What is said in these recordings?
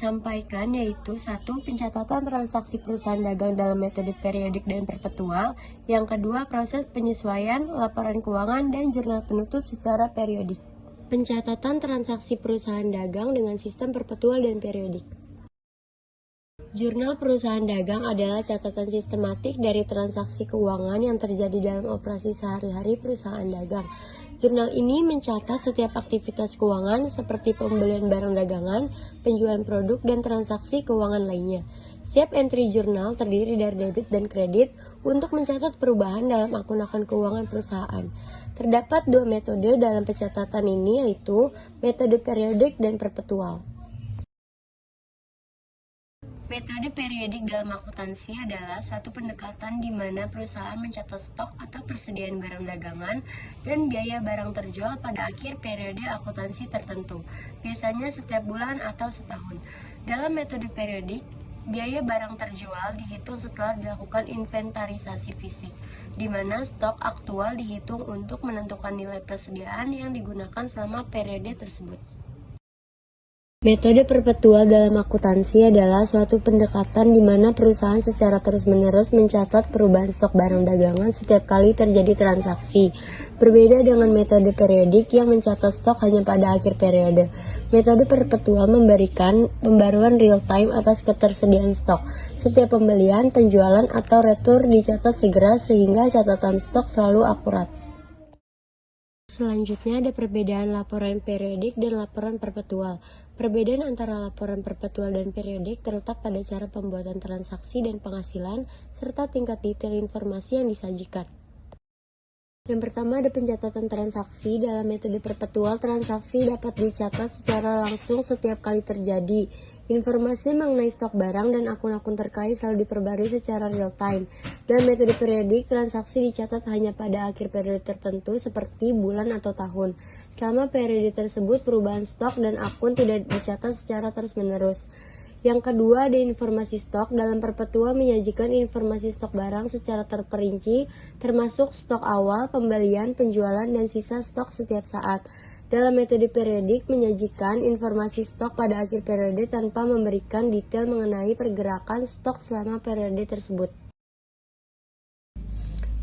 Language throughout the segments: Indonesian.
sampaikan yaitu 1. Pencatatan transaksi perusahaan dagang dalam metode periodik dan perpetual. Yang kedua, proses penyesuaian laporan keuangan dan jurnal penutup secara periodik. Pencatatan transaksi perusahaan dagang dengan sistem perpetual dan periodik. Jurnal perusahaan dagang adalah catatan sistematik dari transaksi keuangan yang terjadi dalam operasi sehari-hari perusahaan dagang. Jurnal ini mencatat setiap aktivitas keuangan seperti pembelian barang dagangan, penjualan produk, dan transaksi keuangan lainnya. Setiap entry jurnal terdiri dari debit dan kredit untuk mencatat perubahan dalam akun-akun keuangan perusahaan. Terdapat 2 metode dalam pencatatan ini, yaitu metode periodik dan perpetual. Metode periodik dalam akuntansi adalah suatu pendekatan di mana perusahaan mencatat stok atau persediaan barang dagangan dan biaya barang terjual pada akhir periode akuntansi tertentu, biasanya setiap bulan atau setahun. Dalam metode periodik, biaya barang terjual dihitung setelah dilakukan inventarisasi fisik, di mana stok aktual dihitung untuk menentukan nilai persediaan yang digunakan selama periode tersebut. Metode perpetual dalam akuntansi adalah suatu pendekatan di mana perusahaan secara terus-menerus mencatat perubahan stok barang dagangan setiap kali terjadi transaksi. Berbeda dengan metode periodik yang mencatat stok hanya pada akhir periode. Metode perpetual memberikan pembaruan real time atas ketersediaan stok. Setiap pembelian, penjualan, atau retur dicatat segera sehingga catatan stok selalu akurat. Selanjutnya ada perbedaan laporan periodik dan laporan perpetual. Perbedaan antara laporan perpetual dan periodik terletak pada cara pembuatan transaksi dan penghasilan, serta tingkat detail informasi yang disajikan. Yang pertama ada pencatatan transaksi. Dalam metode perpetual, transaksi dapat dicatat secara langsung setiap kali terjadi. Informasi mengenai stok barang dan akun-akun terkait selalu diperbarui secara real time. Dalam metode periodik, transaksi dicatat hanya pada akhir periode tertentu seperti bulan atau tahun. Selama periode tersebut, perubahan stok dan akun tidak dicatat secara terus-menerus. Yang kedua, ada informasi stok. Dalam perpetual menyajikan informasi stok barang secara terperinci, termasuk stok awal, pembelian, penjualan, dan sisa stok setiap saat. Dalam metode periodik menyajikan informasi stok pada akhir periode tanpa memberikan detail mengenai pergerakan stok selama periode tersebut.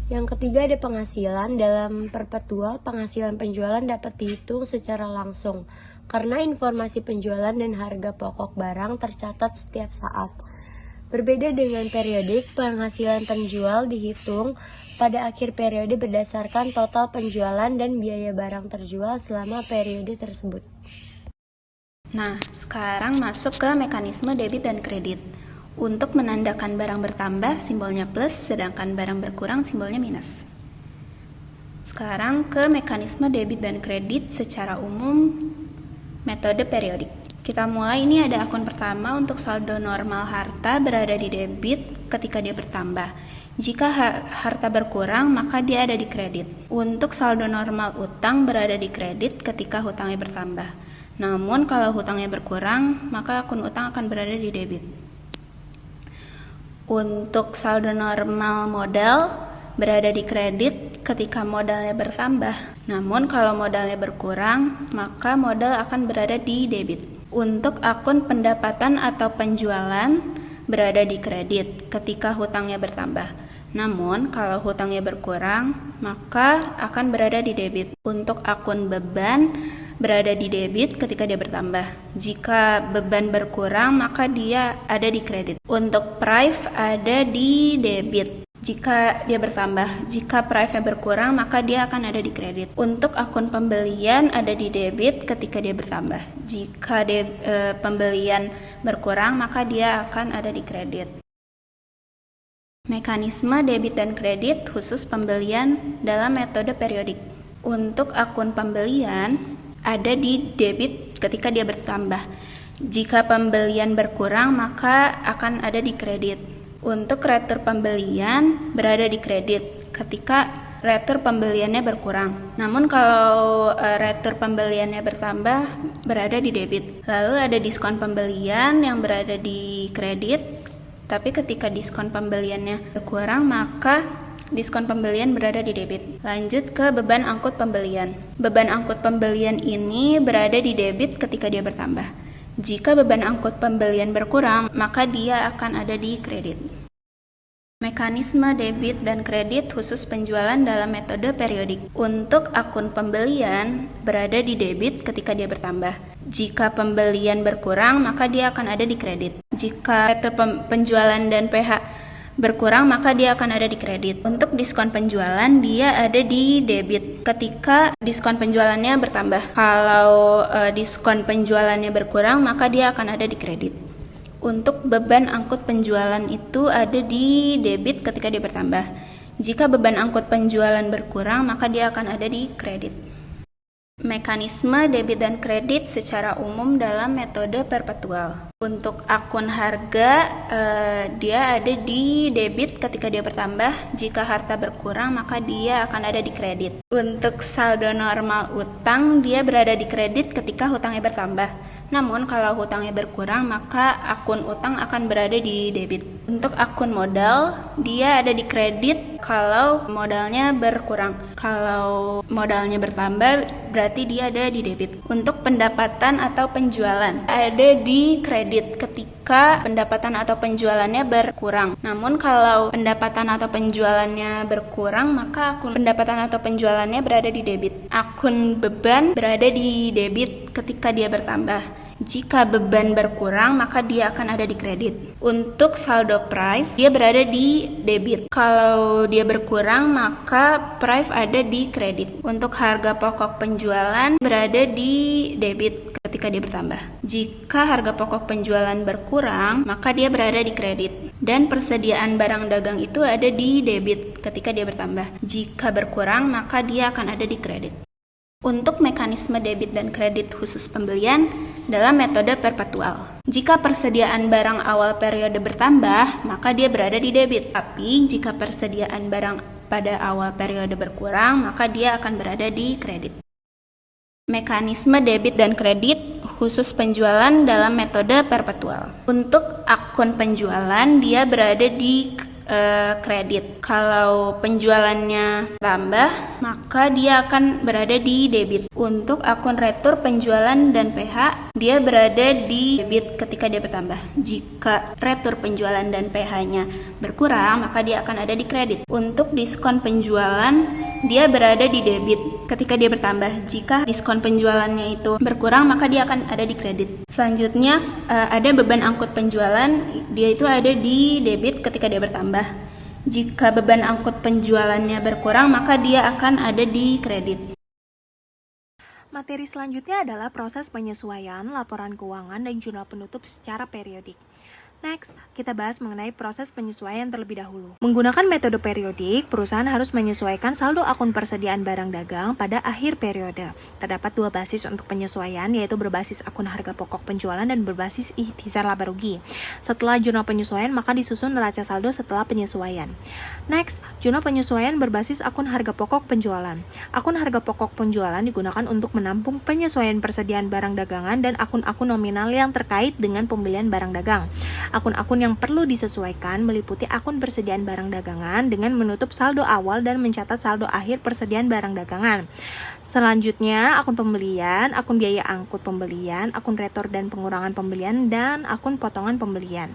Yang ketiga ada penghasilan. Dalam perpetual, penghasilan penjualan dapat dihitung secara langsung karena informasi penjualan dan harga pokok barang tercatat setiap saat. Berbeda dengan periodik, penghasilan penjual dihitung pada akhir periode berdasarkan total penjualan dan biaya barang terjual selama periode tersebut. Nah, sekarang masuk ke mekanisme debit dan kredit. Untuk menandakan barang bertambah, simbolnya plus, sedangkan barang berkurang, simbolnya minus. Sekarang ke mekanisme debit dan kredit secara umum, metode periodik. Kita mulai, ini ada akun pertama untuk saldo normal harta berada di debit ketika dia bertambah. Jika harta berkurang, maka dia ada di kredit. Untuk saldo normal utang berada di kredit ketika hutangnya bertambah. Namun kalau hutangnya berkurang, maka akun utang akan berada di debit. Untuk saldo normal modal berada di kredit ketika modalnya bertambah. Namun kalau modalnya berkurang, maka modal akan berada di debit. Untuk akun pendapatan atau penjualan berada di kredit ketika hutangnya bertambah. Namun kalau hutangnya berkurang, maka akan berada di debit. Untuk akun beban berada di debit ketika dia bertambah. Jika beban berkurang, maka dia ada di kredit. Untuk prive ada di debit jika dia bertambah. Jika prive-nya berkurang, maka dia akan ada di kredit. Untuk akun pembelian ada di debit ketika dia bertambah. Jika pembelian berkurang, maka dia akan ada di kredit. Mekanisme debit dan kredit khusus pembelian dalam metode periodik. Untuk akun pembelian ada di debit ketika dia bertambah. Jika pembelian berkurang, maka akan ada di kredit. Untuk retur pembelian berada di kredit ketika retur pembeliannya berkurang. Namun kalau retur pembeliannya bertambah, berada di debit. Lalu ada diskon pembelian yang berada di kredit, tapi ketika diskon pembeliannya berkurang, maka diskon pembelian berada di debit. Lanjut ke beban angkut pembelian. Beban angkut pembelian ini berada di debit ketika dia bertambah. Jika beban angkut pembelian berkurang, maka dia akan ada di kredit. Mekanisme debit dan kredit khusus penjualan dalam metode periodik. Untuk akun pembelian berada di debit ketika dia bertambah. Jika pembelian berkurang, maka dia akan ada di kredit. Jika retur penjualan dan PH berkurang, maka dia akan ada di kredit. Untuk diskon penjualan, dia ada di debit ketika diskon penjualannya bertambah. Kalau diskon penjualannya berkurang, maka dia akan ada di kredit. Untuk beban angkut penjualan itu ada di debit ketika dia bertambah. Jika beban angkut penjualan berkurang, maka dia akan ada di kredit. Mekanisme debit dan kredit secara umum dalam metode perpetual. Untuk akun harga, dia ada di debit ketika dia bertambah. Jika harta berkurang, maka dia akan ada di kredit. Untuk saldo normal utang, dia berada di kredit ketika hutangnya bertambah. Namun kalau hutangnya berkurang, maka akun utang akan berada di debit. Untuk akun modal, dia ada di kredit kalau modalnya berkurang. Kalau modalnya bertambah, berarti dia ada di debit. Untuk pendapatan atau penjualan, ada di kredit ketika pendapatan atau penjualannya berkurang. Namun kalau pendapatan atau penjualannya berkurang, maka akun pendapatan atau penjualannya berada di debit. Akun beban berada di debit ketika dia bertambah. Jika beban berkurang, maka dia akan ada di kredit. Untuk saldo prive, dia berada di debit. Kalau dia berkurang, maka prive ada di kredit. Untuk harga pokok penjualan berada di debit ketika dia bertambah. Jika harga pokok penjualan berkurang, maka dia berada di kredit. Dan persediaan barang dagang itu ada di debit ketika dia bertambah. Jika berkurang, maka dia akan ada di kredit. Untuk mekanisme debit dan kredit khusus pembelian dalam metode perpetual. Jika persediaan barang awal periode bertambah, maka dia berada di debit. Tapi jika persediaan barang pada awal periode berkurang, maka dia akan berada di kredit. Mekanisme debit dan kredit khusus penjualan dalam metode perpetual. Untuk akun penjualan, dia berada di kredit. Kalau penjualannya tambah, maka dia akan berada di debit. Untuk akun retur penjualan dan PH, dia berada di debit ketika dia bertambah. Jika retur penjualan dan PH-nya berkurang, maka dia akan ada di kredit. Untuk diskon penjualan, dia berada di debit ketika dia bertambah. Jika diskon penjualannya itu berkurang, maka dia akan ada di kredit. Selanjutnya, ada beban angkut penjualan, dia itu ada di debit ketika dia bertambah. Jika beban angkut penjualannya berkurang, maka dia akan ada di kredit. Materi selanjutnya adalah proses penyesuaian laporan keuangan dan jurnal penutup secara periodik. Next, kita bahas mengenai proses penyesuaian terlebih dahulu. Menggunakan metode periodik, perusahaan harus menyesuaikan saldo akun persediaan barang dagang pada akhir periode. Terdapat dua basis untuk penyesuaian, yaitu berbasis akun harga pokok penjualan dan berbasis ikhtisar laba rugi. Setelah jurnal penyesuaian, maka disusun neraca saldo setelah penyesuaian. Next, jurnal penyesuaian berbasis akun harga pokok penjualan. Akun harga pokok penjualan digunakan untuk menampung penyesuaian persediaan barang dagangan dan akun-akun nominal yang terkait dengan pembelian barang dagang. Akun-akun yang perlu disesuaikan meliputi akun persediaan barang dagangan dengan menutup saldo awal dan mencatat saldo akhir persediaan barang dagangan. Selanjutnya, akun pembelian, akun biaya angkut pembelian, akun retor dan pengurangan pembelian, dan akun potongan pembelian.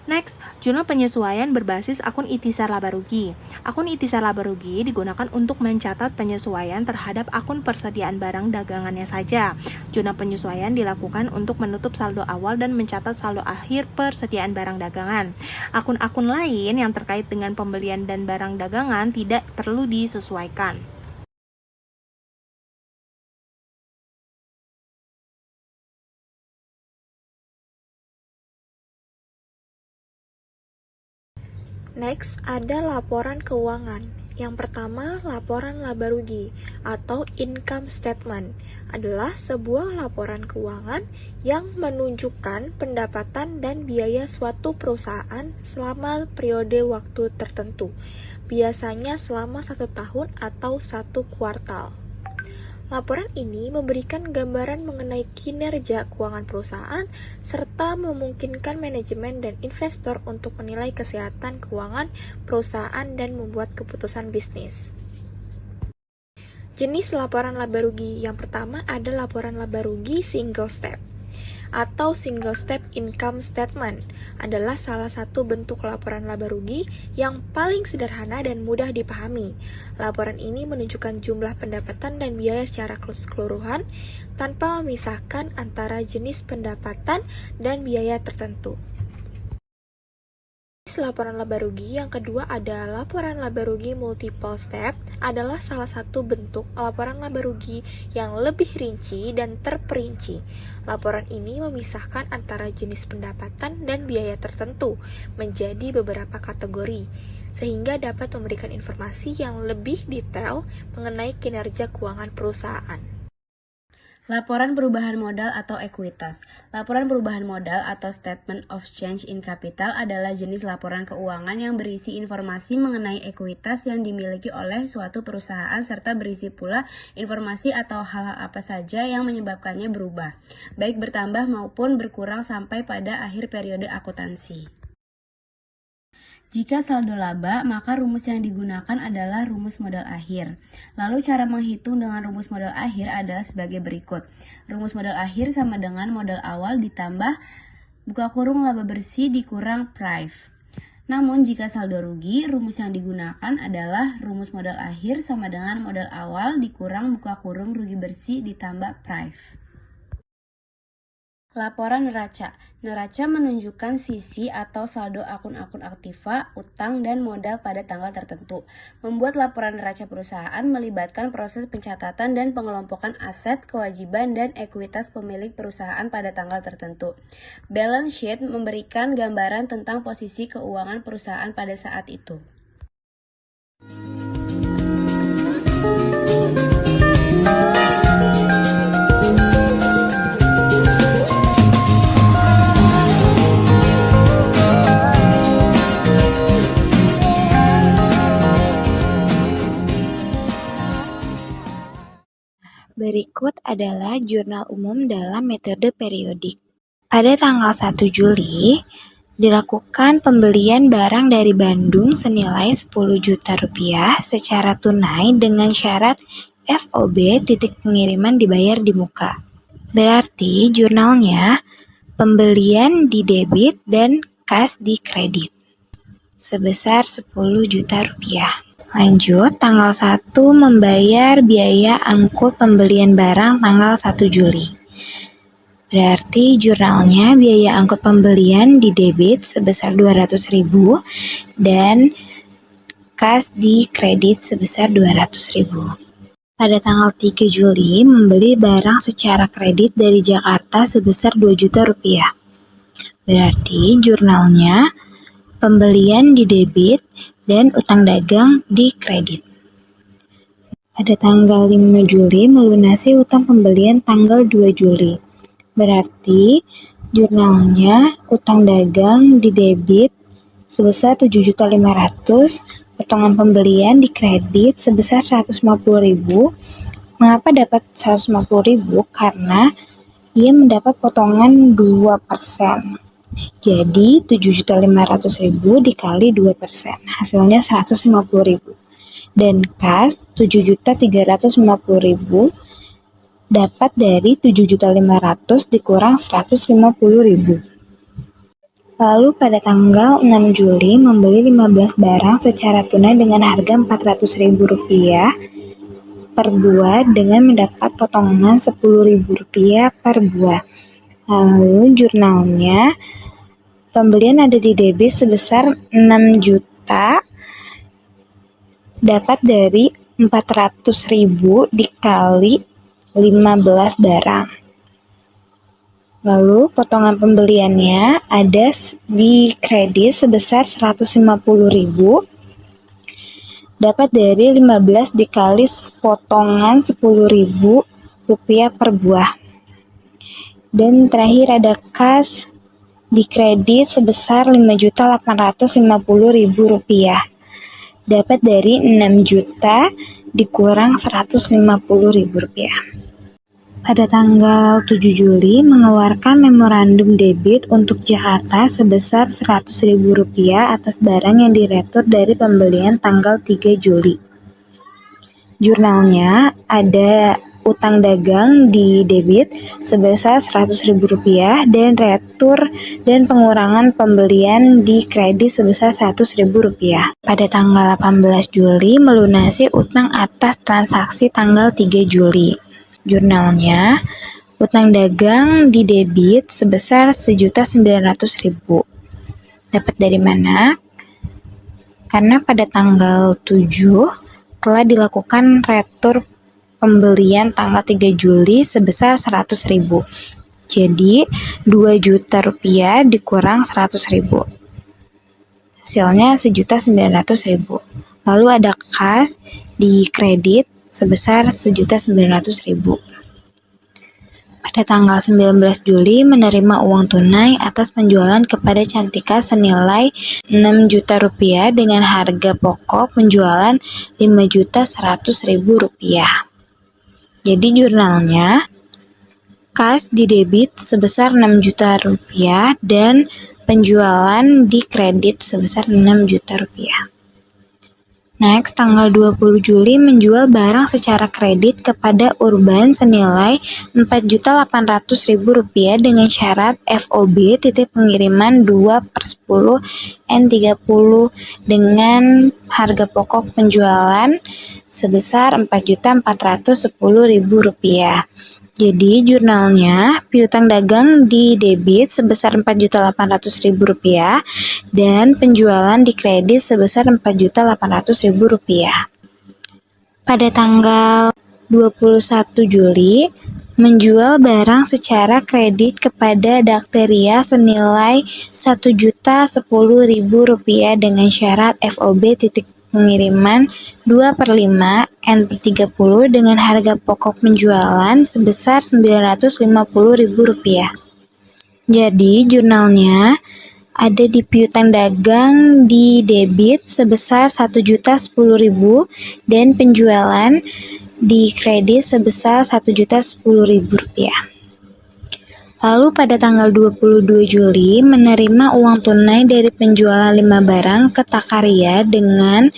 Next, jurnal penyesuaian berbasis akun ikhtisar laba rugi. Akun ikhtisar laba rugi digunakan untuk mencatat penyesuaian terhadap akun persediaan barang dagangannya saja. Jurnal penyesuaian dilakukan untuk menutup saldo awal dan mencatat saldo akhir persediaan barang dagangan. Akun-akun lain yang terkait dengan pembelian dan barang dagangan tidak perlu disesuaikan. Next, ada laporan keuangan. Yang pertama, laporan laba rugi atau income statement adalah sebuah laporan keuangan yang menunjukkan pendapatan dan biaya suatu perusahaan selama periode waktu tertentu, biasanya selama 1 tahun atau 1 kuartal. Laporan ini memberikan gambaran mengenai kinerja keuangan perusahaan serta memungkinkan manajemen dan investor untuk menilai kesehatan keuangan perusahaan dan membuat keputusan bisnis. Jenis laporan laba rugi yang pertama ada laporan laba rugi single step atau single step income statement adalah salah satu bentuk laporan laba rugi yang paling sederhana dan mudah dipahami. Laporan ini menunjukkan jumlah pendapatan dan biaya secara keseluruhan tanpa memisahkan antara jenis pendapatan dan biaya tertentu. Laporan laba rugi yang kedua adalah laporan laba rugi multiple step, adalah salah satu bentuk laporan laba rugi yang lebih rinci dan terperinci. Laporan ini memisahkan antara jenis pendapatan dan biaya tertentu menjadi beberapa kategori, sehingga dapat memberikan informasi yang lebih detail mengenai kinerja keuangan perusahaan. Laporan perubahan modal atau ekuitas. Laporan perubahan modal atau Statement of Change in Capital adalah jenis laporan keuangan yang berisi informasi mengenai ekuitas yang dimiliki oleh suatu perusahaan serta berisi pula informasi atau hal-hal apa saja yang menyebabkannya berubah, baik bertambah maupun berkurang sampai pada akhir periode akuntansi. Jika saldo laba, maka rumus yang digunakan adalah rumus modal akhir. Lalu cara menghitung dengan rumus modal akhir adalah sebagai berikut. Rumus modal akhir sama dengan modal awal ditambah buka kurung laba bersih dikurang prive. Namun jika saldo rugi, rumus yang digunakan adalah rumus modal akhir sama dengan modal awal dikurang buka kurung rugi bersih ditambah prive. Laporan neraca. Neraca menunjukkan sisi atau saldo akun-akun aktiva, utang, dan modal pada tanggal tertentu. Membuat laporan neraca perusahaan melibatkan proses pencatatan dan pengelompokan aset, kewajiban, dan ekuitas pemilik perusahaan pada tanggal tertentu. Balance sheet memberikan gambaran tentang posisi keuangan perusahaan pada saat itu. Berikut adalah jurnal umum dalam metode periodik. Pada tanggal 1 Juli, dilakukan pembelian barang dari Bandung senilai 10 juta rupiah secara tunai dengan syarat FOB titik pengiriman dibayar di muka. Berarti jurnalnya pembelian di debit dan kas di kredit sebesar 10 juta rupiah. Lanjut, tanggal 1 membayar biaya angkut pembelian barang tanggal 1 Juli. Berarti jurnalnya biaya angkut pembelian di debit sebesar 200.000 dan kas di kredit sebesar 200.000. Pada tanggal 3 Juli membeli barang secara kredit dari Jakarta sebesar 2 juta rupiah. Berarti jurnalnya pembelian di debit dan utang dagang di kredit. Pada tanggal 5 Juli melunasi utang pembelian tanggal 2 Juli. Berarti jurnalnya utang dagang di debit sebesar 7.500.000, potongan pembelian di kredit sebesar 150.000. Mengapa dapat 150.000? Karena ia mendapat potongan 2%. Jadi 7.500.000 dikali 2%, hasilnya 150.000. Dan kas 7.350.000 dapat dari 7.500.000 dikurang 150.000. Lalu pada tanggal 6 Juli membeli 15 barang secara tunai dengan harga Rp400.000 per buah dengan mendapat potongan Rp10.000 per buah. Lalu jurnalnya pembelian ada di debit sebesar 6 juta dapat dari 400.000 dikali 15 barang. Lalu potongan pembeliannya ada di kredit sebesar 150.000 dapat dari 15 dikali potongan Rp10.000 per buah. Dan terakhir ada kas di kredit sebesar Rp5.850.000 dapat dari 6 juta dikurang Rp150.000. Pada tanggal 7 Juli mengeluarkan memorandum debit untuk Jakarta sebesar Rp100.000 atas barang yang diretur dari pembelian tanggal 3 Juli. Jurnalnya ada utang dagang di debit sebesar Rp100.000 dan retur dan pengurangan pembelian di kredit sebesar Rp100.000. Pada tanggal 18 Juli melunasi utang atas transaksi tanggal 3 Juli. Jurnalnya, utang dagang di debit sebesar Rp1.900.000. Dapat dari mana? Karena pada tanggal 7 telah dilakukan retur pembelian tanggal 3 Juli sebesar Rp100.000. Jadi, Rp2.000.000 dikurang Rp100.000. Hasilnya Rp1.900.000. Lalu ada kas di kredit sebesar Rp1.900.000. Pada tanggal 19 Juli menerima uang tunai atas penjualan kepada Cantika senilai Rp6 juta dengan harga pokok penjualan Rp5.100.000. Jadi jurnalnya, kas di debit sebesar Rp6 juta dan penjualan di kredit sebesar Rp6 juta. Next, tanggal 20 Juli menjual barang secara kredit kepada Urban senilai Rp4.800.000 dengan syarat FOB titik pengiriman 2/10 N30 dengan harga pokok penjualan sebesar Rp4.410.000. Jadi jurnalnya, piutang dagang di debit sebesar Rp4.800.000 dan penjualan di kredit sebesar Rp4.800.000. Pada tanggal 21 Juli, menjual barang secara kredit kepada Dakteria senilai Rp1.010.000 dengan syarat FOB titik pengiriman 2/5 N/30 dengan harga pokok penjualan sebesar Rp950.000. Jadi jurnalnya ada di piutang dagang di debit sebesar Rp1.010.000 dan penjualan di kredit sebesar Rp1.010.000. Lalu pada tanggal 22 Juli menerima uang tunai dari penjualan 5 barang ke Takaria dengan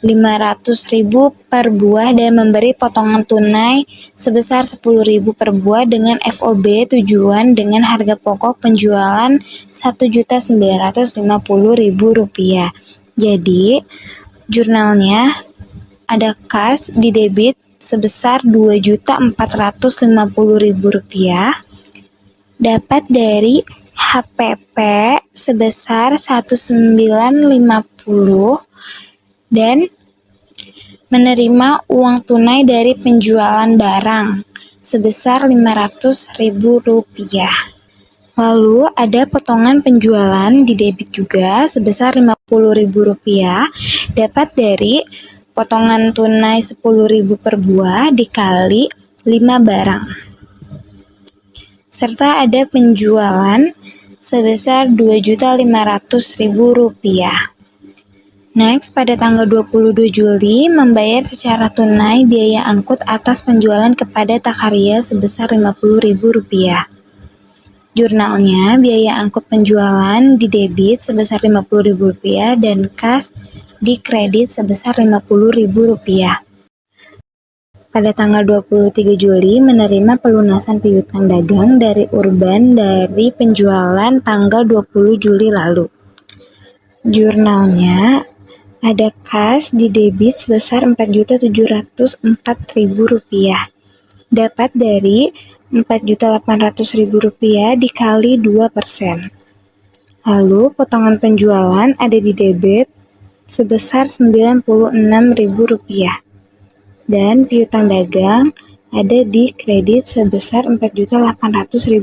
Rp500.000 per buah dan memberi potongan tunai sebesar Rp10.000 per buah dengan FOB tujuan dengan harga pokok penjualan Rp1.950.000. Jadi, jurnalnya ada kas di debit sebesar Rp2.450.000 dapat dari HPP sebesar 1.950 dan menerima uang tunai dari penjualan barang sebesar Rp500.000. Lalu ada potongan penjualan di debit juga sebesar Rp50.000 dapat dari potongan tunai Rp10.000 per buah dikali 5 barang. Serta ada penjualan sebesar Rp2.500.000. Next, pada tanggal 22 Juli membayar secara tunai biaya angkut atas penjualan kepada Takaria sebesar Rp50.000. Jurnalnya, biaya angkut penjualan di debit sebesar Rp50.000 dan kas di kredit sebesar Rp50.000. Pada tanggal 23 Juli menerima pelunasan piutang dagang dari Urban dari penjualan tanggal 20 Juli lalu. Jurnalnya ada kas di debit sebesar Rp4.704.000 dapat dari Rp4.800.000 dikali 2%. Lalu potongan penjualan ada di debit sebesar Rp96.000 dan piutang dagang ada di kredit sebesar Rp4.800.000.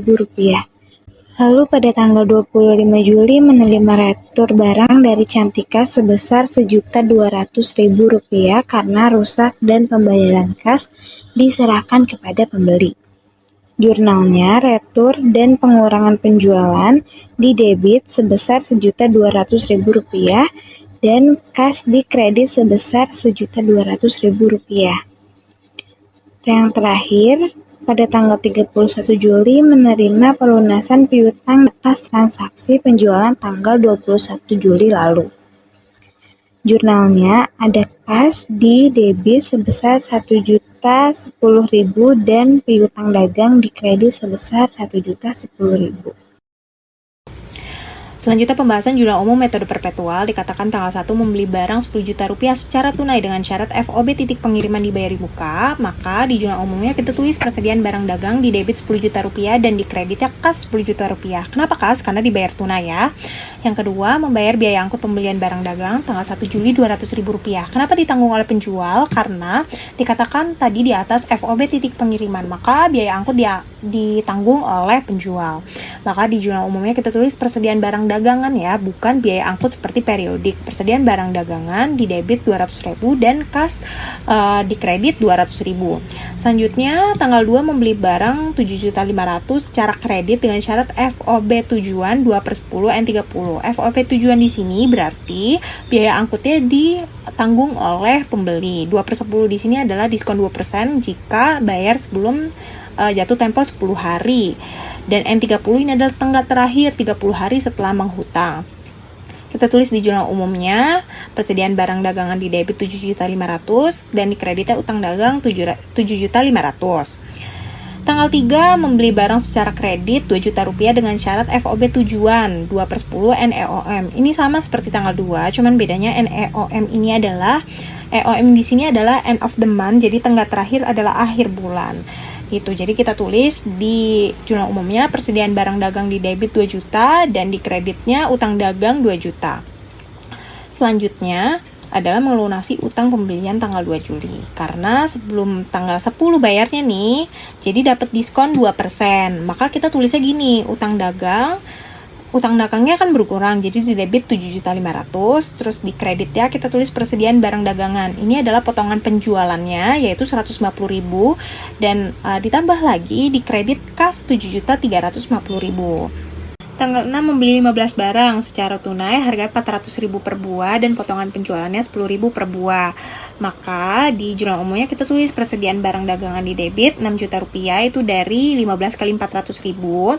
Lalu pada tanggal 25 Juli menerima retur barang dari Cantika sebesar Rp1.200.000 karena rusak dan pembayaran kas diserahkan kepada pembeli. Jurnalnya, retur dan pengurangan penjualan di debit sebesar Rp1.200.000 dan kas di kredit sebesar Rp1.200.000. Yang terakhir, pada tanggal 31 Juli menerima pelunasan piutang atas transaksi penjualan tanggal 21 Juli lalu. Jurnalnya ada kas di debit sebesar Rp1.000.000 1.010.000 dan piutang dagang dikredit sebesar 1.010.000. Selanjutnya pembahasan jurnal umum metode perpetual. Dikatakan tanggal 1 membeli barang 10 juta rupiah secara tunai dengan syarat FOB titik pengiriman dibayar di muka, maka di jurnal umumnya kita tulis persediaan barang dagang di debit 10 juta rupiah dan di kreditnya kas 10 juta rupiah. Kenapa kas? Karena dibayar tunai ya. Yang kedua, membayar biaya angkut pembelian barang dagang tanggal 1 Juli Rp200.000. Kenapa ditanggung oleh penjual? Karena dikatakan tadi di atas FOB titik pengiriman, maka biaya angkut ditanggung oleh penjual. Maka di jurnal umumnya kita tulis persediaan barang dagangan ya, bukan biaya angkut seperti periodik. Persediaan barang dagangan di debit 200.000 dan kas di kredit 200.000. Selanjutnya tanggal 2 membeli barang 7.500.000 secara kredit dengan syarat FOB tujuan 2/10 N30. FOB tujuan di sini berarti biaya angkutnya ditanggung oleh pembeli. 2/10 di sini adalah diskon 2% jika bayar sebelum jatuh tempo 10 hari. Dan N30 ini adalah tenggat terakhir 30 hari setelah menghutang. Kita tulis di jurnal umumnya, persediaan barang dagangan di debit 7.500.000 dan di kreditnya utang dagang 7.500.000. Tanggal 3 membeli barang secara kredit 2 juta rupiah dengan syarat FOB tujuan 2/10 NEOM. Ini sama seperti tanggal 2, cuman bedanya NEOM ini adalah EOM di sini adalah end of the month, jadi tenggat terakhir adalah akhir bulan. Gitu. Jadi kita tulis di jurnal umumnya persediaan barang dagang di debit 2 juta dan di kreditnya utang dagang 2 juta. Selanjutnya adalah melunasi utang pembelian tanggal 2 Juli. Karena sebelum tanggal 10 bayarnya nih, jadi dapat diskon 2%. Maka kita tulisnya gini, utang dagangnya kan berkurang, jadi di debit 7.500.000, terus di kreditnya kita tulis persediaan barang dagangan. Ini adalah potongan penjualannya, yaitu 150.000, dan ditambah lagi di kredit kas 7.350.000. Tanggal 6 membeli 15 barang secara tunai, harga 400.000 per buah dan potongan penjualannya 10.000 per buah. Maka di jurnal umumnya kita tulis persediaan barang dagangan di debit 6 juta rupiah itu dari 15 kali 400.000.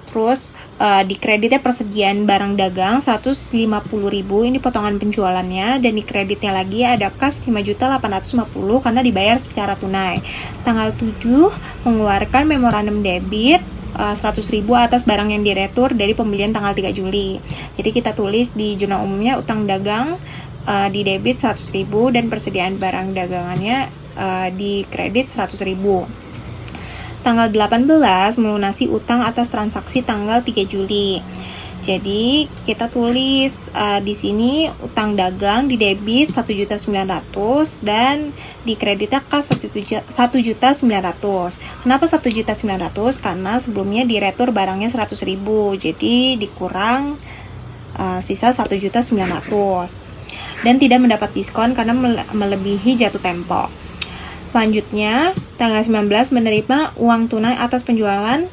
Terus di kreditnya persediaan barang dagang 150.000, ini potongan penjualannya, dan di kreditnya lagi ada kas 5.850.000 karena dibayar secara tunai. Tanggal 7 mengeluarkan memorandum debit 100.000 atas barang yang diretur dari pembelian tanggal 3 Juli. Jadi kita tulis di jurnal umumnya utang dagang di debit 100.000 dan persediaan barang dagangannya di kredit 100.000. Tanggal 18 melunasi utang atas transaksi tanggal 3 Juli. Jadi kita tulis di sini utang dagang di debit 1.900.000 dan di kreditnya kas 1.900.000. Kenapa 1.900.000? Karena sebelumnya diretur barangnya 100.000, jadi dikurang sisa 1.900.000 dan tidak mendapat diskon karena melebihi jatuh tempo. Selanjutnya tanggal 19 menerima uang tunai atas penjualan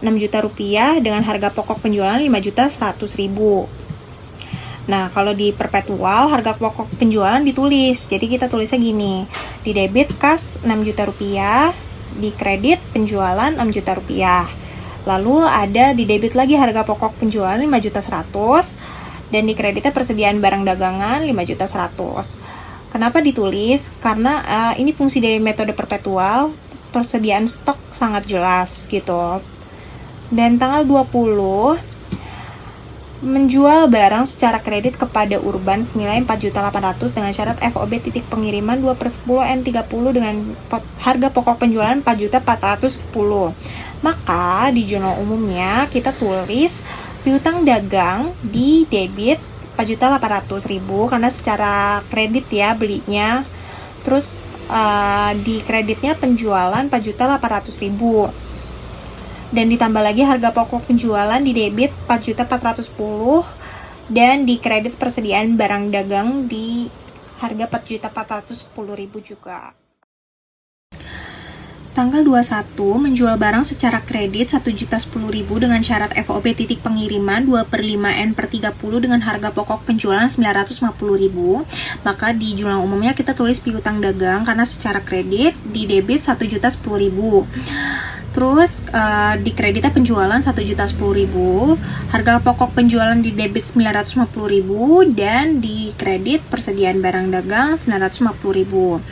6 juta rupiah dengan harga pokok penjualan 5.100.000. Nah, kalau di perpetual harga pokok penjualan ditulis. Jadi kita tulisnya gini. Di debit kas 6 juta rupiah, di kredit penjualan 6 juta rupiah. Lalu ada di debit lagi harga pokok penjualan 5.100.000 dan di kreditnya persediaan barang dagangan 5.100.000. Kenapa ditulis? Karena ini fungsi dari metode perpetual, persediaan stok sangat jelas gitu. Dan tanggal 20 menjual barang secara kredit kepada Urban senilai 4.800.000 dengan syarat FOB titik pengiriman 2/10 N30 dengan harga pokok penjualan 4.410.000. Maka di jurnal umumnya kita tulis piutang dagang di debit 4.800.000 karena secara kredit ya belinya. Terus di kreditnya penjualan 4.800.000. Dan ditambah lagi harga pokok penjualan di debit 4.410.000 dan di kredit persediaan barang dagang di harga 4.410.000 juga. Tanggal 21 menjual barang secara kredit 1.010.000 dengan syarat FOB titik pengiriman 2/5 N/30 dengan harga pokok penjualan 950.000. Maka di jurnal umumnya kita tulis piutang dagang karena secara kredit di debit 1.010.000. Terus di kreditnya penjualan 1.010.000, harga pokok penjualan di debit 950.000 dan di kredit persediaan barang dagang 950.000.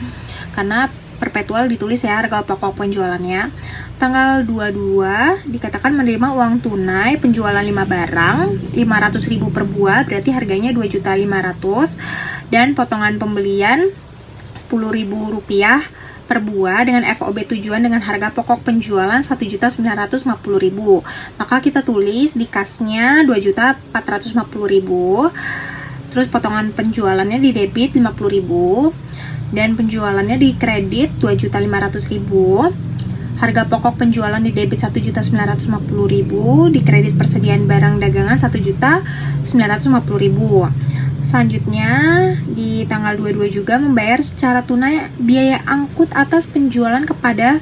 Karena perpetual ditulis ya harga pokok penjualannya. Tanggal 22 dikatakan menerima uang tunai penjualan 5 barang 500.000 per buah, berarti harganya 2.500.000, dan potongan pembelian Rp10.000 per buah dengan FOB tujuan dengan harga pokok penjualan Rp1.950.000. Maka kita tulis di kasnya Rp2.450.000. Terus potongan penjualannya di debit Rp50.000 dan penjualannya di kredit Rp2.500.000. Harga pokok penjualan di debit Rp1.950.000, di kredit persediaan barang dagangan Rp1.950.000. Selanjutnya di tanggal 22 juga membayar secara tunai biaya angkut atas penjualan kepada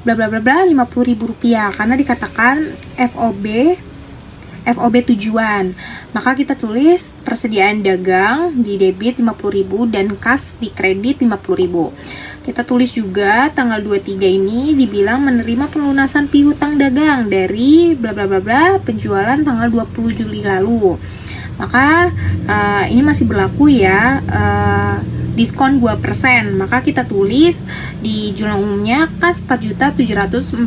bla bla bla bla Rp50.000 karena dikatakan FOB tujuan. Maka kita tulis persediaan dagang di debit Rp50.000 dan kas di kredit Rp50.000. Kita tulis juga tanggal 23 ini dibilang menerima pelunasan piutang dagang dari bla bla bla bla penjualan tanggal 20 Juli lalu. Maka ini masih berlaku ya, diskon 2%. Maka kita tulis di jurnal umumnya kas 4.704.000,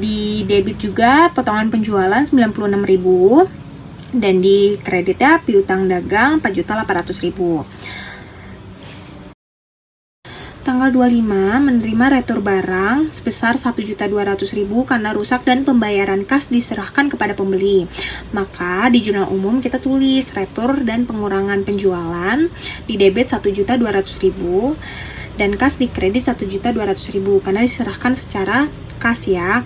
di debit juga potongan penjualan 96.000, dan di kreditnya piutang dagang 4.800.000. Tanggal 25 menerima retur barang sebesar 1.200.000 karena rusak dan pembayaran kas diserahkan kepada pembeli. Maka di jurnal umum kita tulis retur dan pengurangan penjualan di debit 1.200.000 dan kas di kredit 1.200.000 karena diserahkan secara kas ya.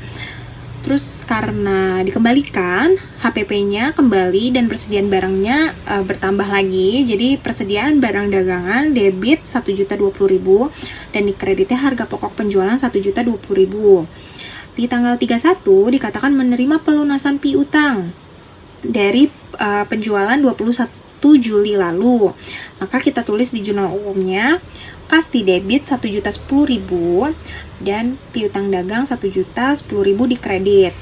Terus karena dikembalikan, HPP-nya kembali dan persediaan barangnya bertambah lagi. Jadi persediaan barang dagangan debit 1.020.000 dan di kreditnya harga pokok penjualan 1.020.000. Di tanggal 31 dikatakan menerima pelunasan piutang dari penjualan 21 Juli lalu. Maka kita tulis di jurnal umumnya kas di debit 1.010.000 dan piutang dagang 1.010.000 di kredit,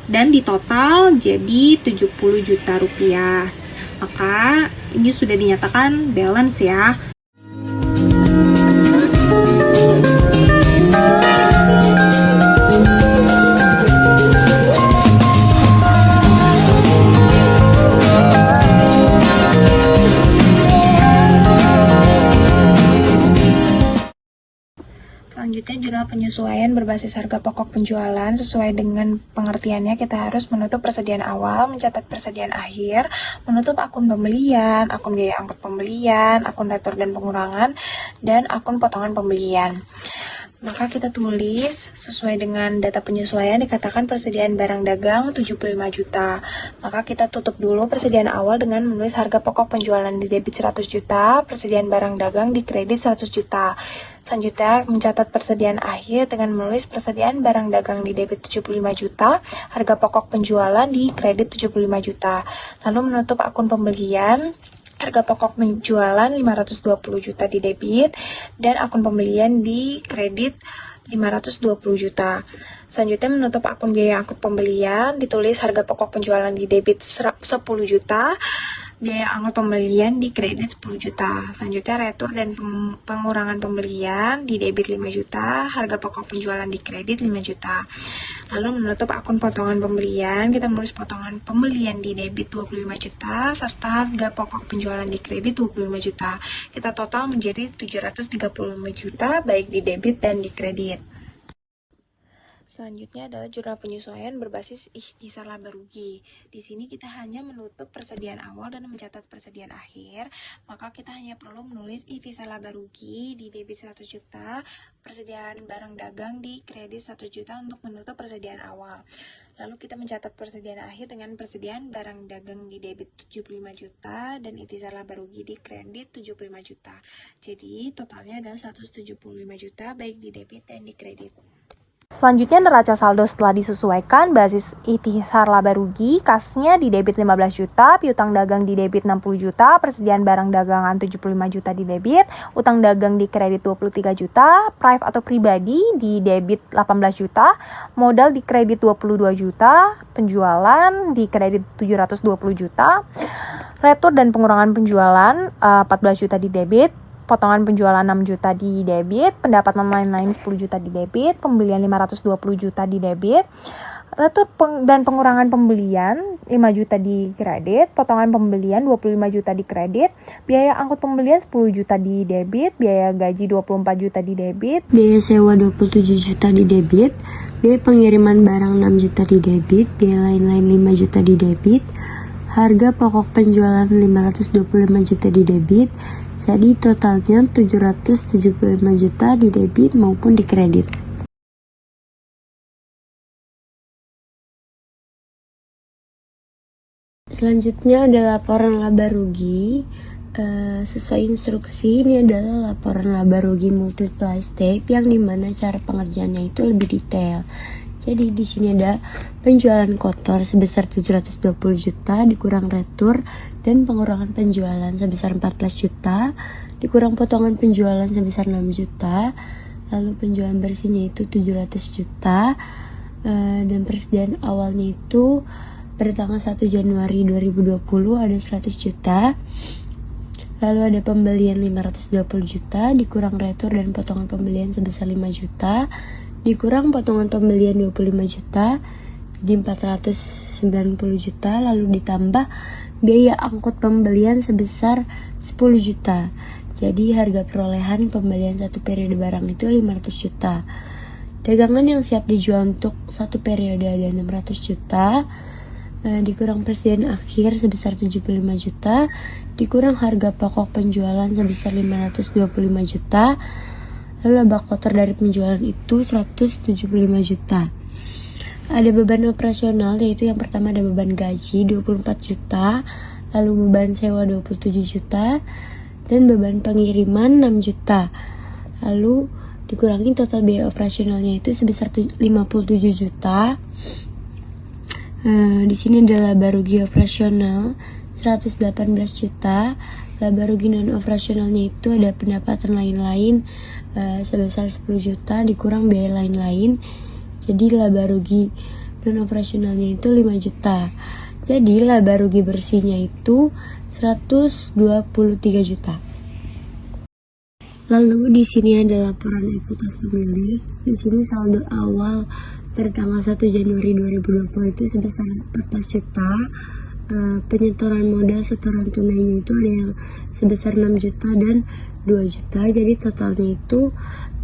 dan di total jadi 70 juta rupiah. Maka ini sudah dinyatakan balance ya. Selanjutnya jurnal penyesuaian berbasis harga pokok penjualan. Sesuai dengan pengertiannya kita harus menutup persediaan awal, mencatat persediaan akhir, menutup akun pembelian, akun biaya angkut pembelian, akun retur dan pengurangan, dan akun potongan pembelian. Maka kita tulis sesuai dengan data penyesuaian dikatakan persediaan barang dagang 75 juta. Maka kita tutup dulu persediaan awal dengan menulis harga pokok penjualan di debit 100 juta, persediaan barang dagang di kredit 100 juta. Selanjutnya mencatat persediaan akhir dengan menulis persediaan barang dagang di debit 75 juta, harga pokok penjualan di kredit 75 juta. Lalu menutup akun pembelian, harga pokok penjualan 520 juta di debit dan akun pembelian di kredit 520 juta. Selanjutnya menutup akun biaya angkut pembelian, ditulis harga pokok penjualan di debit 10 juta, biaya angkut pembelian di kredit 10 juta. Selanjutnya retur dan pengurangan pembelian di debit 5 juta, harga pokok penjualan di kredit 5 juta. Lalu menutup akun potongan pembelian, kita menulis potongan pembelian di debit 25 juta serta harga pokok penjualan di kredit 25 juta. Kita total menjadi 735 juta baik di debit dan di kredit. Selanjutnya adalah jurnal penyesuaian berbasis ikhtisar laba rugi. Di sini kita hanya menutup persediaan awal dan mencatat persediaan akhir. Maka kita hanya perlu menulis ikhtisar laba rugi di debit 100 juta, persediaan barang dagang di kredit 100 juta untuk menutup persediaan awal. Lalu kita mencatat persediaan akhir dengan persediaan barang dagang di debit 75 juta dan ikhtisar laba rugi di kredit 75 juta. Jadi totalnya adalah 175 juta baik di debit dan di kredit. Selanjutnya neraca saldo setelah disesuaikan basis ikhtisar laba rugi, kasnya di debit 15 juta, piutang dagang di debit 60 juta, persediaan barang dagangan 75 juta di debit, utang dagang di kredit 23 juta, prive atau pribadi di debit 18 juta, modal di kredit 22 juta, penjualan di kredit 720 juta, retur dan pengurangan penjualan 14 juta di debit, potongan penjualan 6 juta di debit, pendapatan lain-lain 10 juta di debit, pembelian 520 juta di debit, retur dan pengurangan pembelian 5 juta di kredit, potongan pembelian 25 juta di kredit, biaya angkut pembelian 10 juta di debit, biaya gaji 24 juta di debit, biaya sewa 27 juta di debit, biaya pengiriman barang 6 juta di debit, biaya lain-lain 5 juta di debit, harga pokok penjualan 525 juta di debit, jadi totalnya 775 juta di debit maupun di kredit. Selanjutnya ada laporan laba rugi. Sesuai instruksi, ini adalah laporan laba rugi multiply step yang dimana cara pengerjaannya itu lebih detail. Jadi di sini ada penjualan kotor sebesar 720 juta dikurang retur dan pengurangan penjualan sebesar 14 juta dikurang potongan penjualan sebesar 6 juta, lalu penjualan bersihnya itu 700 juta, dan persediaan awalnya itu pada tanggal 1 Januari 2020 ada 100 juta. Lalu ada pembelian 520 juta, dikurang retur dan potongan pembelian sebesar 5 juta, dikurang potongan pembelian 25 juta, jadi 490 juta, lalu ditambah biaya angkut pembelian sebesar 10 juta. Jadi harga perolehan pembelian satu periode barang itu 500 juta. Dagangan yang siap dijual untuk satu periode ada 600 juta, dikurang persediaan akhir sebesar 75 juta, dikurang harga pokok penjualan sebesar 525 juta, lalu laba kotor dari penjualan itu 175 juta. Ada beban operasional, yaitu yang pertama ada beban gaji 24 juta, lalu beban sewa 27 juta, dan beban pengiriman 6 juta. Lalu dikurangi total biaya operasionalnya itu sebesar 57 juta. Di sini ada laba rugi operasional 118 juta, laba rugi non operasionalnya itu ada pendapatan lain-lain sebesar 10 juta dikurang biaya lain-lain, jadi laba rugi non operasionalnya itu 5 juta. Jadi laba rugi bersihnya itu 123 juta. Lalu di sini ada laporan ekuitas pemilik. Di sini saldo awal pada tanggal 1 Januari 2020 itu sebesar 14 juta. Penyetoran modal setoran tunainya itu ada yang sebesar 6 juta dan 2 juta. Jadi totalnya itu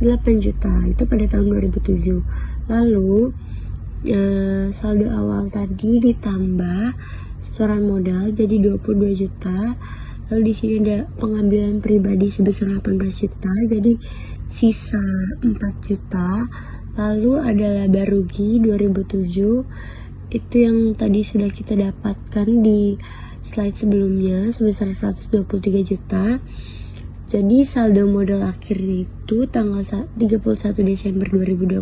8 juta. Itu pada tahun 2007. Lalu saldo awal tadi ditambah setoran modal jadi 22 juta. Lalu di sini ada pengambilan pribadi sebesar 18 juta. Jadi sisa 4 juta. Lalu ada laba rugi 2007, itu yang tadi sudah kita dapatkan di slide sebelumnya sebesar 123 juta. Jadi saldo modal akhirnya itu tanggal 31 Desember 2020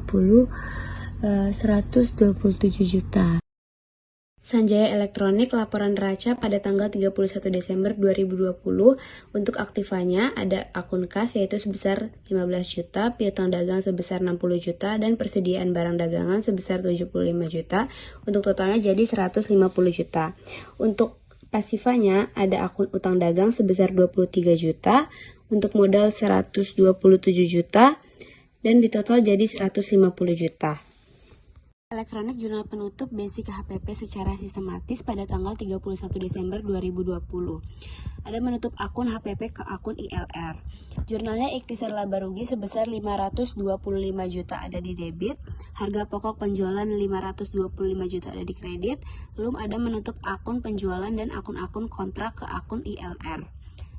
127 juta. Sanjaya Elektronik laporan neraca pada tanggal 31 Desember 2020. Untuk aktivanya ada akun kas yaitu sebesar 15 juta, piutang dagang sebesar 60 juta, dan persediaan barang dagangan sebesar 75 juta. Untuk totalnya jadi 150 juta. Untuk pasifanya ada akun utang dagang sebesar 23 juta, untuk modal 127 juta, dan di total jadi 150 juta. Elektronik jurnal penutup basic HPP secara sistematis pada tanggal 31 Desember 2020. Ada menutup akun HPP ke akun ILR. Jurnalnya ikhtisar laba rugi sebesar 525 juta ada di debit, harga pokok penjualan 525 juta ada di kredit, belum ada menutup akun penjualan dan akun-akun kontrak ke akun ILR.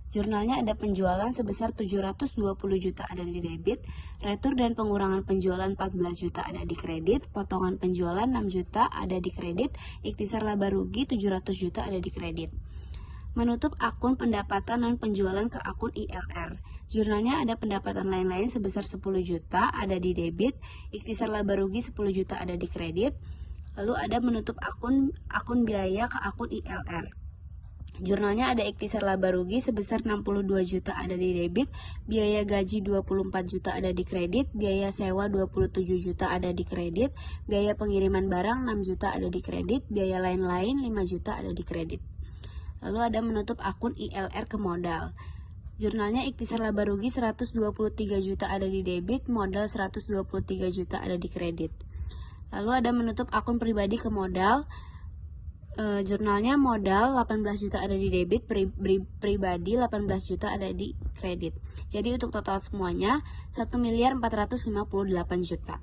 Jurnalnya ada penjualan sebesar 720 juta ada di debit, retur dan pengurangan penjualan 14 juta ada di kredit, potongan penjualan 6 juta ada di kredit, ikhtisar laba rugi 700 juta ada di kredit. Menutup akun pendapatan non penjualan ke akun ILR. Jurnalnya ada pendapatan lain-lain sebesar 10 juta ada di debit, ikhtisar laba rugi 10 juta ada di kredit. Lalu ada menutup akun biaya ke akun ILR. Jurnalnya ada ikhtisar laba rugi sebesar 62 juta ada di debit, biaya gaji 24 juta ada di kredit, biaya sewa 27 juta ada di kredit, biaya pengiriman barang 6 juta ada di kredit, biaya lain-lain 5 juta ada di kredit. Lalu ada menutup akun ILR ke modal. Jurnalnya ikhtisar laba rugi 123 juta ada di debit, modal 123 juta ada di kredit. Lalu ada menutup akun pribadi ke modal. Jurnalnya modal 18 juta ada di debit, pribadi 18 juta ada di kredit. Jadi untuk total semuanya 1.458 juta.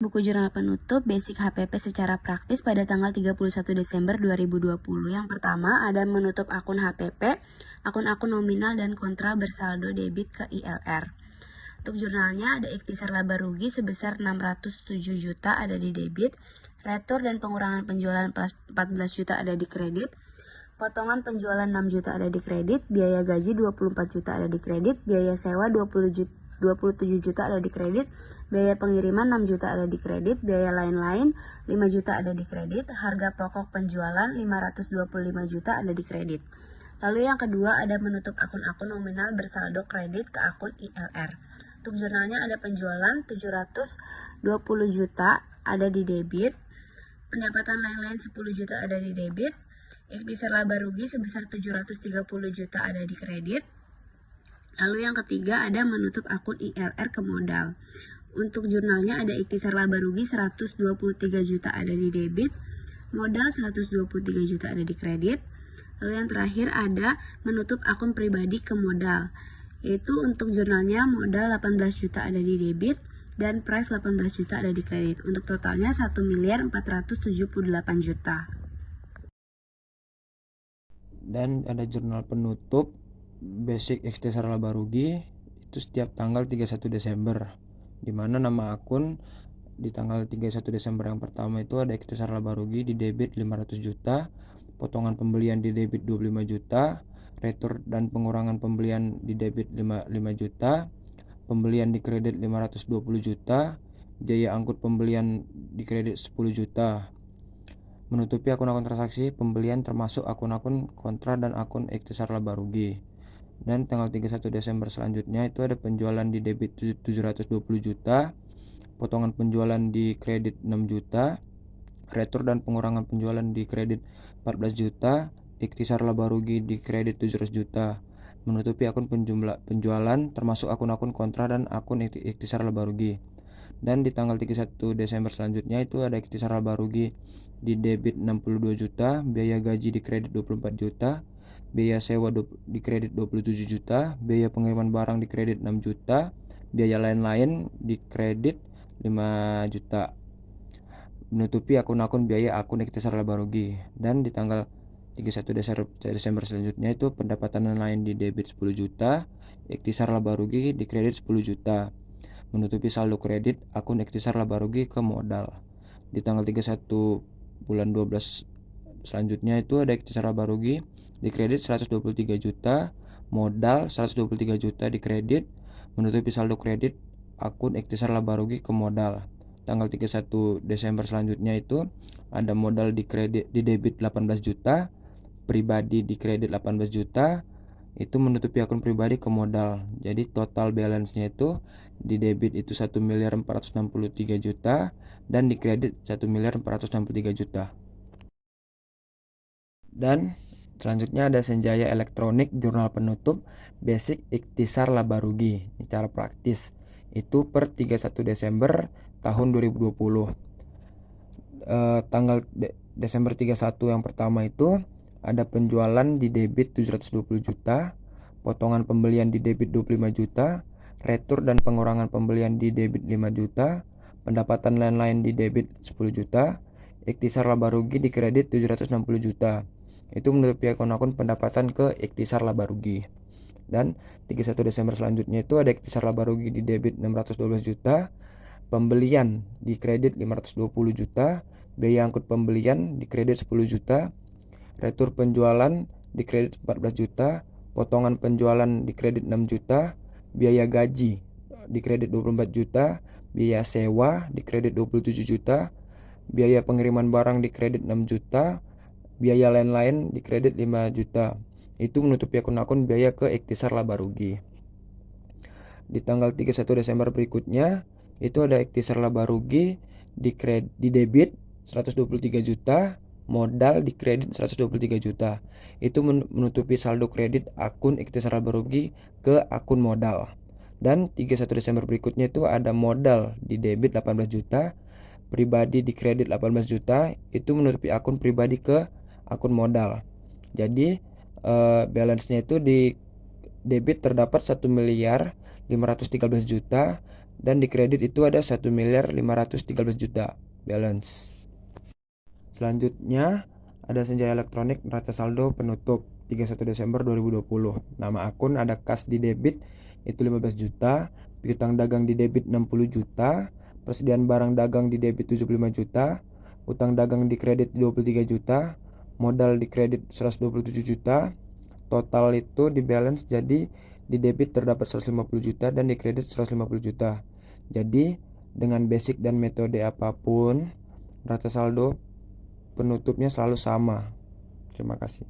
Buku jurnal penutup basic HPP secara praktis pada tanggal 31 Desember 2020. Yang pertama ada menutup akun HPP, akun-akun nominal dan kontra bersaldo debit ke ILR. Untuk jurnalnya ada ikhtisar laba rugi sebesar 607 juta ada di debit, retur dan pengurangan penjualan plus 14 juta ada di kredit, potongan penjualan 6 juta ada di kredit, biaya gaji 24 juta ada di kredit, biaya sewa 27 juta ada di kredit, biaya pengiriman 6 juta ada di kredit, biaya lain-lain 5 juta ada di kredit, harga pokok penjualan 525 juta ada di kredit. Lalu yang kedua ada menutup akun-akun nominal bersaldo kredit ke akun ILR. Untuk jurnalnya ada penjualan 720 juta ada di debit, pendapatan lain-lain 10 juta ada di debit, ikhtisar laba rugi sebesar 730 juta ada di kredit. Lalu yang ketiga ada menutup akun ILR ke modal. Untuk jurnalnya ada ikhtisar laba rugi 123 juta ada di debit, modal 123 juta ada di kredit. Lalu yang terakhir ada menutup akun pribadi ke modal. Yaitu untuk jurnalnya modal 18 juta ada di debit dan price 18 juta ada di kredit. Untuk totalnya 1.478 juta. Dan ada jurnal penutup basic ikhtisar laba rugi itu setiap tanggal 31 Desember, di mana nama akun di tanggal 31 Desember yang pertama itu ada ikhtisar laba rugi di debit 500 juta, potongan pembelian di debit 25 juta, retur dan pengurangan pembelian di debit 5 juta, pembelian di kredit 520 juta, biaya angkut pembelian di kredit 10 juta. Menutupi akun-akun transaksi pembelian termasuk akun-akun kontra dan akun ikhtisar laba rugi. Dan tanggal 31 Desember selanjutnya itu ada penjualan di debit 720 juta, potongan penjualan di kredit 6 juta, retur dan pengurangan penjualan di kredit 14 juta, ikhtisar laba rugi di kredit 700 juta. Menutupi akun penjualan termasuk akun-akun kontra dan akun ikhtisar laba rugi. Dan di tanggal 31 Desember selanjutnya itu ada ikhtisar laba rugi di debit 62 juta, biaya gaji di kredit 24 juta, biaya sewa di kredit 27 juta, biaya pengiriman barang di kredit 6 juta, biaya lain-lain di kredit 5 juta. Menutupi akun-akun biaya akun ikhtisar laba rugi. Dan di tanggal 31 Desember selanjutnya itu pendapatan lain di debit 10 juta, ikhtisar laba rugi di kredit 10 juta. Menutupi saldo kredit akun ikhtisar laba rugi ke modal. Di tanggal 31 bulan 12 selanjutnya itu ada ikhtisar laba rugi di kredit 123 juta, modal 123 juta di kredit. Menutupi saldo kredit akun ikhtisar laba rugi ke modal. Tanggal 31 Desember selanjutnya itu ada modal di kredit di debit 18 juta, pribadi di kredit 18 juta, itu menutupi akun pribadi ke modal. Jadi total balance-nya itu di debit itu 1.463 juta dan di kredit 1.463 juta. Dan selanjutnya ada Senjaya Elektronik jurnal penutup basic ikhtisar laba rugi. Ini cara praktis. Itu per 31 Desember tahun 2020. Tanggal Desember 31 yang pertama itu ada penjualan di debit 720 juta, potongan pembelian di debit 25 juta, retur dan pengurangan pembelian di debit 5 juta, pendapatan lain-lain di debit 10 juta, ikhtisar laba rugi di kredit 760 juta. Itu menutupi akun-akun pendapatan ke ikhtisar laba rugi. Dan 31 Desember selanjutnya itu ada ikhtisar laba rugi di debit 612 juta, pembelian di kredit 520 juta, biaya angkut pembelian di kredit 10 juta, retur penjualan di kredit 14 juta, potongan penjualan di kredit 6 juta, biaya gaji di kredit 24 juta, biaya sewa di kredit 27 juta, biaya pengiriman barang di kredit 6 juta, biaya lain-lain di kredit 5 juta. Itu menutupi akun-akun biaya ke ikhtisar laba rugi. Di tanggal 31 Desember berikutnya itu ada ikhtisar laba rugi di debit 123 juta, modal di kredit 123 juta. Itu menutupi saldo kredit akun Ikhtisar Laba Rugi ke akun modal. Dan 31 Desember berikutnya itu ada modal di debit 18 juta, pribadi di kredit 18 juta, itu menutupi akun pribadi ke akun modal. Jadi balance-nya itu di debit terdapat 1.513 juta dan di kredit itu ada 1.513 juta balance. Selanjutnya ada Senjaya Elektronik neraca saldo penutup 31 Desember 2020. Nama akun ada kas di debit itu 15 juta, piutang dagang di debit 60 juta, persediaan barang dagang di debit 75 juta, utang dagang di kredit 23 juta, modal di kredit 127 juta. Total itu di balance jadi di debit terdapat 150 juta dan di kredit 150 juta. Jadi dengan basic dan metode apapun neraca saldo penutupnya selalu sama. Terima kasih.